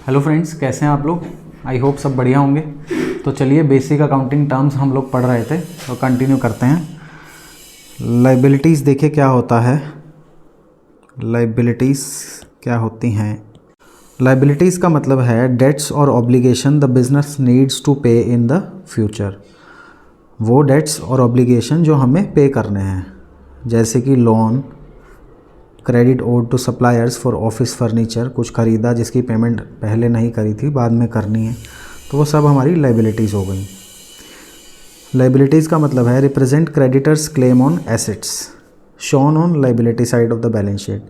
Hello friends, कैसे हैं आप लोग। आई होप सब बढ़िया होंगे। तो चलिए, बेसिक अकाउंटिंग टर्म्स हम लोग पढ़ रहे थे तो कंटिन्यू करते हैं। लाइबिलिटीज़ देखिए क्या होता है। लाइबिलिटीज़ क्या होती हैं। लाइबिलिटीज़ का मतलब है डेट्स और obligation the business needs to pay in the future. वो डेट्स और ऑब्लिगेशन जो हमें पे करने हैं, जैसे कि loan, credit owed to suppliers for office furniture, कुछ ख़रीदा जिसकी पेमेंट पहले नहीं करी थी, बाद में करनी है, तो वो सब हमारी लाइबिलिटीज़ हो गई। लाइबिलिटीज़ का मतलब है represent creditors claim on assets shown on liability side of the balance sheet,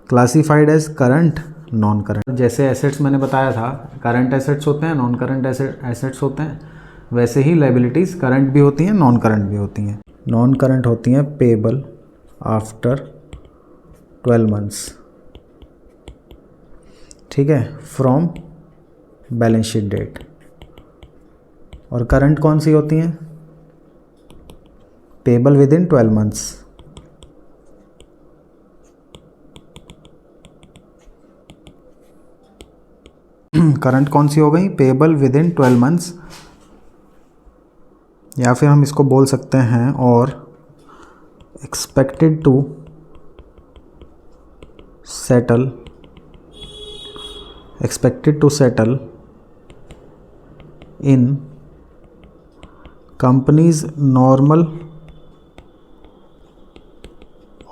classified as current, non current. जैसे एसेट्स मैंने बताया था, करंट एसेट्स होते हैं, नॉन करंट एसेट्स होते हैं, वैसे ही लाइबिलिटीज़ करंट भी होती हैं, नॉन करंट भी होती हैं। नॉन करंट होती हैं पेबल आफ्टर 12 मंथ्स, ठीक है, फ्रॉम बैलेंस शीट डेट। और करंट कौन सी होती हैं? Payable with in 12 months. Current कौन सी हो गई? पेबल विद इन 12 मंथ्स, या फिर हम इसको बोल सकते हैं और expected to settle in companies normal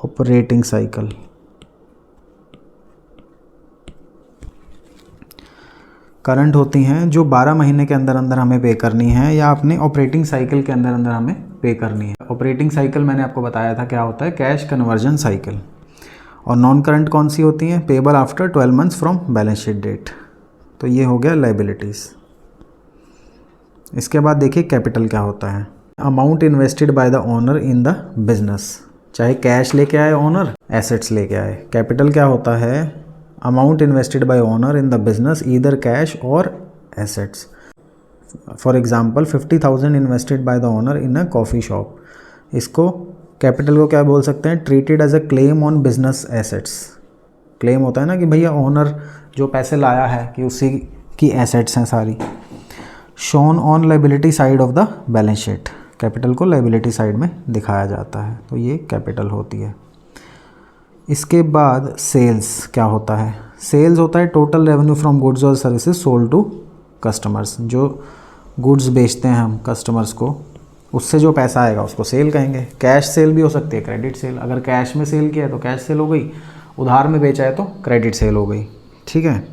operating cycle. Current होती हैं जो 12 महीने के अंदर अंदर हमें पे करनी है, या अपने ऑपरेटिंग साइकिल के अंदर अंदर हमें पे करनी है। ऑपरेटिंग साइकिल मैंने आपको बताया था क्या होता है, कैश कन्वर्जन साइकिल। और नॉन करंट कौन सी होती हैं? Payable after 12 months from balance sheet date. तो ये हो गया लाइबिलिटीज़। इसके बाद देखिए कैपिटल क्या होता है। Amount invested by the owner in the business, चाहे कैश लेके आए ओनर, एसेट्स लेके आए। कैपिटल क्या होता है? Amount invested by owner in the business, either cash or assets. For example 50,000 invested by the owner in a coffee shop. इसको capital को क्या बोल सकते हैं? Treated as a claim on business assets. Claim होता है ना कि भैया ओनर जो पैसे लाया है कि उसी की एसेट्स हैं सारी। Shown on liability side of the balance sheet, capital को लाइबिलिटी साइड में दिखाया जाता है, तो ये कैपिटल होती है। इसके बाद सेल्स क्या होता है? सेल्स होता है टोटल रेवेन्यू फ्रॉम गुड्स और सर्विसेज सोल्ड टू कस्टमर्स। जो गुड्स बेचते हैं हम कस्टमर्स को, उससे जो पैसा आएगा उसको सेल कहेंगे। कैश सेल भी हो सकती है, क्रेडिट सेल। अगर कैश में सेल किया है तो कैश सेल हो गई, उधार में बेचा है तो क्रेडिट सेल हो गई, ठीक है।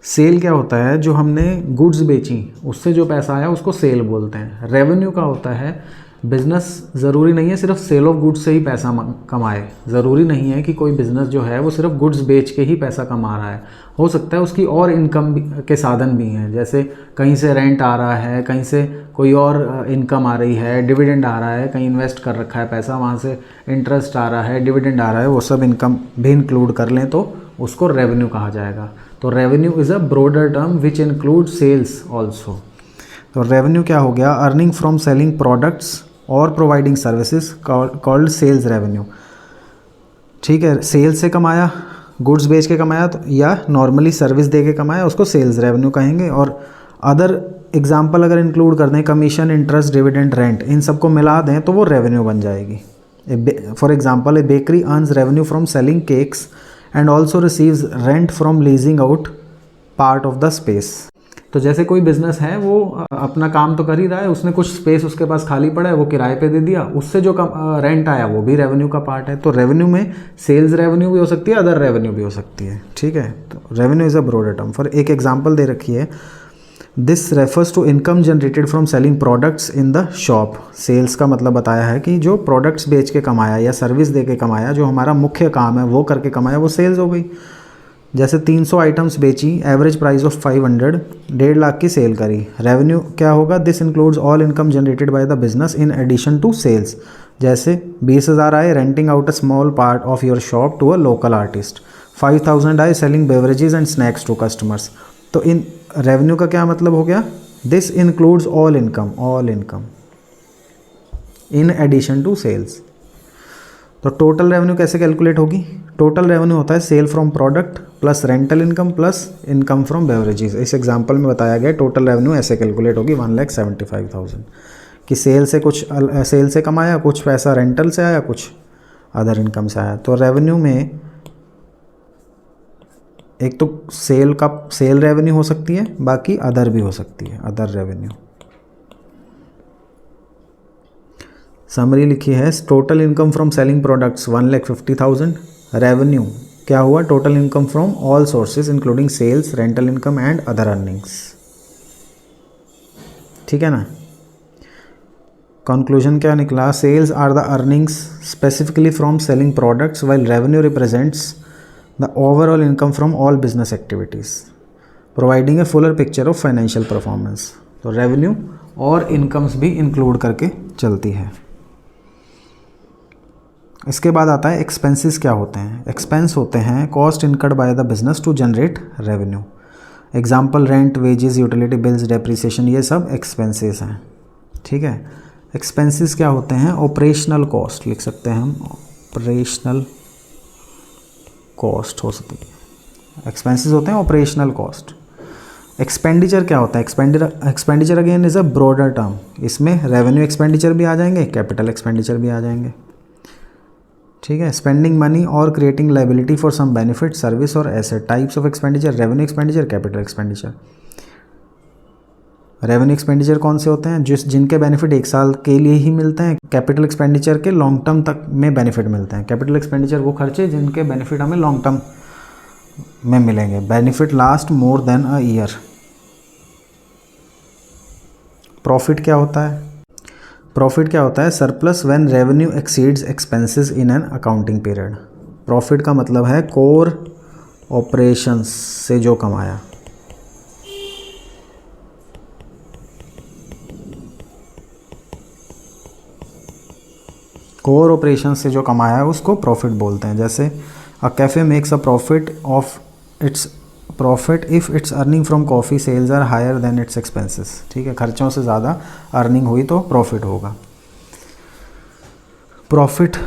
सेल क्या होता है? जो हमने गुड्स बेची उससे जो पैसा आया उसको सेल बोलते हैं। रेवेन्यू का होता है, बिज़नेस ज़रूरी नहीं है सिर्फ सेल ऑफ गुड्स से ही पैसा कमाए। ज़रूरी नहीं है कि कोई बिज़नेस जो है वो सिर्फ गुड्स बेच के ही पैसा कमा रहा है। हो सकता है उसकी और इनकम के साधन भी हैं, जैसे कहीं से रेंट आ रहा है, कहीं से कोई और इनकम आ रही है, डिविडेंड आ रहा है, कहीं इन्वेस्ट कर रखा है पैसा, वहाँ से इंटरेस्ट आ रहा है, डिविडेंड आ रहा है, वो सब इनकम भी इंक्लूड कर लें तो उसको रेवेन्यू कहा जाएगा। तो revenue is a broader term which include sales also. तो रेवेन्यू क्या हो गया? अर्निंग फ्रॉम सेलिंग प्रोडक्ट्स और providing services called sales revenue, ठीक है। सेल्स से कमाया, गुड्स बेच के कमाया तो, या नॉर्मली सर्विस दे के कमाया, उसको सेल्स रेवेन्यू कहेंगे। और अदर एग्जांपल अगर इंक्लूड कर दें, कमीशन, इंटरेस्ट, डिविडेंड, रेंट, इन सबको मिला दें तो वो रेवेन्यू बन जाएगी। For example a bakery earns revenue from selling cakes and also receives rent from leasing out part of the space. तो जैसे कोई बिजनेस है वो अपना काम तो कर ही रहा है, उसने कुछ स्पेस उसके पास खाली पड़ा है वो किराए पे दे दिया, उससे जो रेंट आया वो भी रेवेन्यू का पार्ट है। तो रेवेन्यू में सेल्स रेवेन्यू भी हो सकती है, अदर रेवेन्यू भी हो सकती है, ठीक है। तो revenue is a broader term. For एक एग्जांपल दे रखी है, this refers to income generated from selling products in the shop. Sales का मतलब बताया है कि जो प्रोडक्ट्स बेच के कमाया या सर्विस दे के कमाया, जो हमारा मुख्य काम है वो करके कमाया, वो सेल्स हो गई। जैसे 300 आइटम्स बेची, एवरेज प्राइस ऑफ 500, 1.5 लाख की सेल करी, रेवेन्यू क्या होगा? This includes all income generated by the business in addition to sales. जैसे 20,000 आए renting out a small part of your shop to a local artist, 5,000 आए selling beverages and snacks to customers. तो इन revenue का क्या मतलब हो गया? This includes all income in addition to sales. तो टोटल रेवेन्यू कैसे कैलकुलेट होगी? टोटल रेवेन्यू होता है sale from product plus rental income plus income from beverages. इस एग्जांपल में बताया गया टोटल रेवेन्यू ऐसे कैलकुलेट होगी 1,75,000 कि सेल से कमाया, कुछ पैसा रेंटल से आया, कुछ अदर इनकम से आया। तो रेवेन्यू में एक तो सेल रेवेन्यू हो सकती है, बाकी अदर भी हो सकती है, अदर रेवेन्यू। समरी लिखी है total income from selling products 1,50,000। Revenue क्या हुआ? Total income from all sources including sales, rental income and other earnings. ठीक है ना? कंक्लूजन क्या निकला? Sales are the earnings specifically from selling products while revenue represents the overall income from all business activities providing a fuller picture of financial performance. तो revenue और incomes भी include करके चलती है। इसके बाद आता है एक्सपेंसेस क्या होते हैं? एक्सपेंस होते हैं cost incurred by the business to generate revenue. Example rent, wages, utility bills, depreciation, ये सब एक्सपेंसेस हैं। ठीक है। एक्सपेंसेस क्या होते हैं? ऑपरेशनल कॉस्ट लिख सकते हैं हम, ऑपरेशनल कॉस्ट हो सकती है। एक्सपेंसेस होते हैं ऑपरेशनल कॉस्ट। एक्सपेंडिचर क्या होता है? Expenditure again is a broader term. इसमें रेवेन्यू एक्सपेंडिचर भी आ जाएंगे, कैपिटल एक्सपेंडिचर भी आ जाएंगे। ठीक है। स्पेंडिंग मनी और creating liability for some benefit, service और asset. Types of expenditure, revenue expenditure, capital expenditure. Revenue expenditure कौन से होते हैं? जिनके बेनिफिट एक साल के लिए ही मिलते हैं। कैपिटल एक्सपेंडिचर के लॉन्ग टर्म तक में बेनिफिट मिलते हैं। कैपिटल एक्सपेंडिचर वो खर्चे जिनके बेनिफिट हमें लॉन्ग टर्म में मिलेंगे। Benefit last more than a year. Profit क्या होता है? प्रॉफिट क्या होता है? Surplus when revenue exceeds expenses in an accounting period. Profit का मतलब है कोर ऑपरेशंस से जो कमाया। कोर ऑपरेशन से जो कमाया है उसको प्रॉफिट बोलते हैं। जैसे a cafe makes a profit if it's earning from coffee sales are higher than its expenses. ठीक है। खर्चों से ज़्यादा अर्निंग हुई तो प्रॉफिट होगा। प्रॉफिट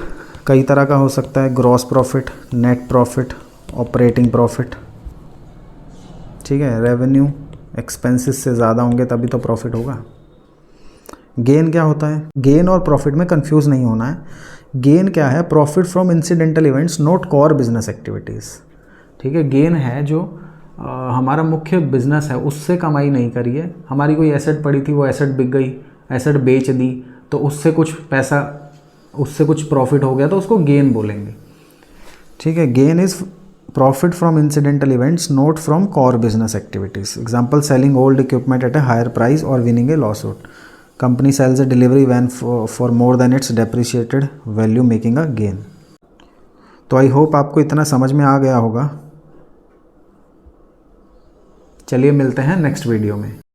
कई तरह का हो सकता है, gross profit, net profit, operating profit. ठीक है। रेवेन्यू एक्सपेंसेस से ज़्यादा होंगे तभी तो प्रॉफिट होगा। गेन क्या होता है? गेन और प्रॉफिट में कंफ्यूज नहीं होना है। गेन क्या है? Profit from incidental events not core business activities. ठीक है। गेन है जो हमारा मुख्य बिजनेस है उससे कमाई नहीं करी है। हमारी कोई एसेट पड़ी थी, वो एसेट बिक गई, एसेट बेच दी, तो उससे कुछ पैसा, उससे कुछ प्रॉफिट हो गया तो उसको गेन बोलेंगे। ठीक है। Gain is profit from incidental events not from core business activities. Example selling old equipment at a higher price or winning a lawsuit. Company sells a delivery van for more than its depreciated value making a gain। तो I hope आपको इतना समझ में आ गया होगा। चलिए मिलते हैं नेक्स्ट वीडियो में।